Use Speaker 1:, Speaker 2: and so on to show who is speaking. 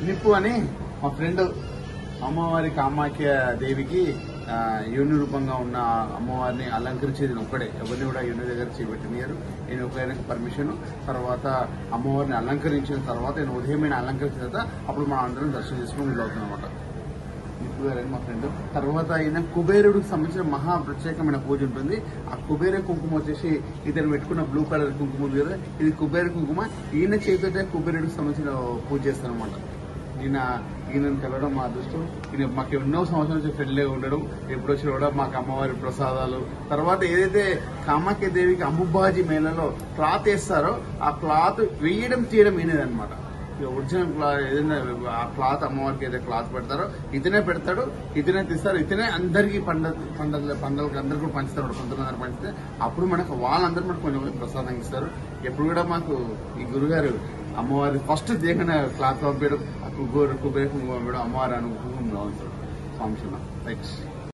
Speaker 1: నిప్పు అని మా ఫ్రెండ్ అమ్మవారి కామాఖ్య దేవికి యోని రూపంగా ఉన్న అమ్మవారిని అలంకరించేది ఒక్కడే, ఎవరిని కూడా యోని దగ్గర చేపెట్టినారు. నేను ఒక పర్మిషన్ తర్వాత అమ్మవారిని అలంకరించిన తర్వాత నేను ఉదయమైన అలంకరించిన తర్వాత అప్పుడు మనం అందరం దర్శనం చేసుకుని వీలవుతున్నాం అనమాట. నిప్పు గారని మా ఫ్రెండ్. తర్వాత ఆయన కుబేరుడికి సంబంధించిన మహా ప్రత్యేకమైన పూజ ఉంటుంది. ఆ కుబేర కుంకుమ వచ్చేసి ఇతను పెట్టుకున్న బ్లూ కలర్ కుంకుమ ఉంది కదా, ఇది కుబేర కుంకుమ. ఈయన చేతితో కుబేరుడికి సంబంధించిన పూజ చేస్తారనమాట. ఈయనను కలవడం మా అదృష్టం. ఈయన మాకు ఎన్నో సంవత్సరాల నుంచి ఫ్రెండ్లే ఉండడం, ఎప్పుడు వచ్చినా కూడా మాకు అమ్మవారి ప్రసాదాలు. తర్వాత ఏదైతే కామాఖ్య దేవికి అంబుబాజీ మేళలో క్లాత్ వేస్తారో ఆ క్లాత్ వేయడం తీయడం ఈయనదనమాట. ఒరిజినల్ క్లాత్ ఏదైనా ఆ క్లాత్ అమ్మవారికి ఏదైతే క్లాత్ పెడతారో ఇతనే పెడతాడు, ఇతనే తీస్తారు, ఇతనే అందరికీ పండుగలకు అందరు కూడా పంచుతారు. కొంతమంది పంచితే అప్పుడు మనకు వాళ్ళందరూ మనకు కొంచెం ప్రసాదం ఇస్తారు. ఎప్పుడు కూడా మాకు ఈ గురుగారు అమ్మవారి ఫస్ట్ దేకనే క్లాత్ పంపించడం, కుబేర కుంకుమ పంపించడం, అమ్మవారి అనుకుంటున్నాం స్వామి. థ్యాంక్స్.